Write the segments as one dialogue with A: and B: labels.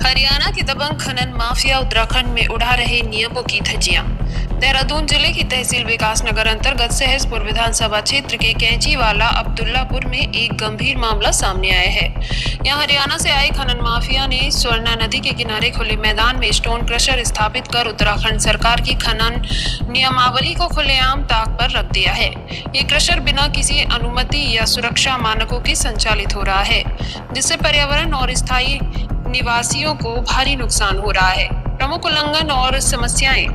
A: हरियाणा के दबंग खनन माफिया उत्तराखंड में उड़ा रहे नियमों की धज्जियां। देहरादून जिले की तहसील विकासनगर अंतर्गत सहसपुर विधानसभा क्षेत्र के कैंचीवाला अब्दुल्लापुर में एक गंभीर मामला सामने आया है। यहां हरियाणा से आए खनन माफिया ने स्वर्णा नदी के किनारे खुले मैदान में स्टोन क्रशर स्थापित कर उत्तराखंड सरकार की खनन नियमावली को खुलेआम ताक पर रख दिया है। ये क्रशर बिना किसी अनुमति या सुरक्षा मानकों के संचालित हो रहा है, जिससे पर्यावरण और स्थायी निवासियों को भारी नुकसान हो रहा है। प्रमुख उल्लंघन और समस्याएं: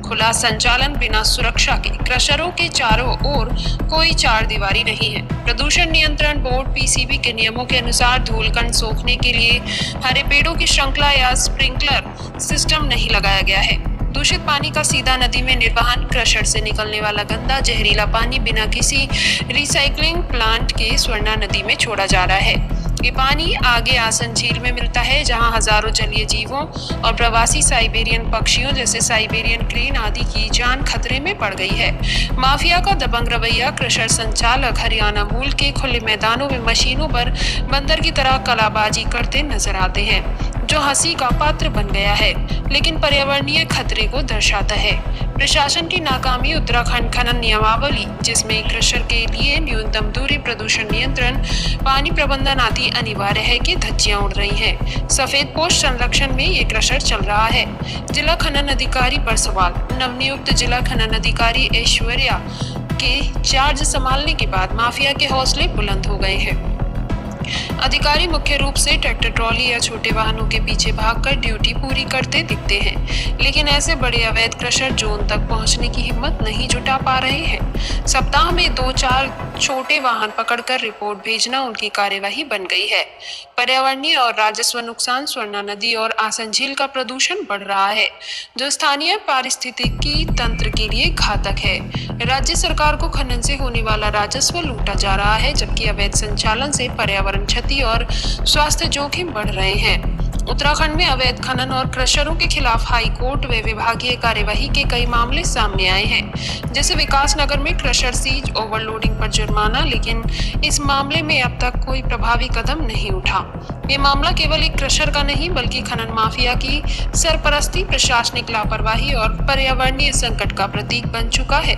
A: खुला संचालन बिना सुरक्षा के, क्रशरों के चारों ओर कोई चार दीवारी नहीं है। प्रदूषण नियंत्रण बोर्ड पीसीबी के नियमों के अनुसार धूलकण सोखने के लिए हरे पेड़ों की श्रृंखला या स्प्रिंकलर सिस्टम नहीं लगाया गया है। दूषित पानी का सीधा नदी में निर्वहन, क्रशर से निकलने वाला गंदा जहरीला पानी बिना किसी रिसाइकलिंग प्लांट के स्वर्णा नदी में छोड़ा जा रहा है। ये पानी आगे आसन झील में मिलता है, जहां हजारों जलीय जीवों और प्रवासी साइबेरियन पक्षियों जैसे साइबेरियन क्रेन आदि की जान खतरे में पड़ गई है। माफिया का दबंग रवैया: क्रशर संचालक हरियाणा मूल के खुले मैदानों में मशीनों पर बंदर की तरह कलाबाजी करते नजर आते हैं, जो हंसी का पात्र बन गया है, लेकिन पर्यावरणीय खतरे को दर्शाता है। प्रशासन की नाकामी: उत्तराखंड खनन नियमावली, जिसमें क्रशर के लिए न्यूनतम दूरी, प्रदूषण नियंत्रण, पानी प्रबंधन आदि अनिवार्य है, की धज्जियां उड़ रही हैं। सफेद पोस्ट संरक्षण में ये क्रशर चल रहा है। जिला खनन अधिकारी पर सवाल: नवनियुक्त जिला खनन अधिकारी ऐश्वर्या के चार्ज संभालने के बाद माफिया के हौसले बुलंद हो गए हैं। अधिकारी मुख्य रूप से ट्रैक्टर ट्रॉली या छोटे वाहनों के पीछे भागकर ड्यूटी पूरी करते दिखते हैं, लेकिन ऐसे बड़े अवैध क्रशर जोन तक पहुंचने की हिम्मत नहीं जुटा पा रहे हैं। सप्ताह में 2-4 छोटे वाहन पकड़कर रिपोर्ट भेजना उनकी कार्यवाही बन गई है। पर्यावरणीय और राजस्व नुकसान: स्वर्णा नदी और आसन झील का प्रदूषण बढ़ रहा है, जो स्थानीय पारिस्थितिकी तंत्र के लिए घातक है। राज्य सरकार को खनन से होने वाला राजस्व लूटा जा रहा है, जबकि अवैध संचालन से पर्यावरण क्षति और स्वास्थ्य जोखिम बढ़ रहे हैं। उत्तराखंड में अवैध खनन और क्रशरों के खिलाफ हाई कोर्ट व विभागीय कार्यवाही के कई मामले सामने आए हैं, जैसे विकासनगर में क्रशर सीज, ओवरलोडिंग पर जुर्माना, लेकिन इस मामले में अब तक कोई प्रभावी कदम नहीं उठा। ये मामला केवल एक क्रशर का नहीं, बल्कि खनन माफिया की सरपरस्ती, प्रशासनिक लापरवाही और पर्यावरणीय संकट का प्रतीक बन चुका है।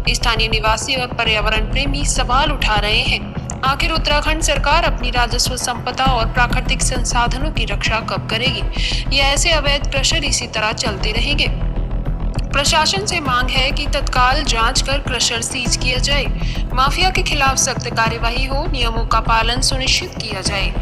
A: स्थानीय निवासी और पर्यावरण प्रेमी सवाल उठा रहे हैं, आखिर उत्तराखंड सरकार अपनी राजस्व संपदा और प्राकृतिक संसाधनों की रक्षा कब करेगी, या ऐसे अवैध क्रशर इसी तरह चलते रहेंगे? प्रशासन से मांग है कि तत्काल जांच कर क्रशर सीज किया जाए, माफिया के खिलाफ सख्त कार्यवाही हो, नियमों का पालन सुनिश्चित किया जाए।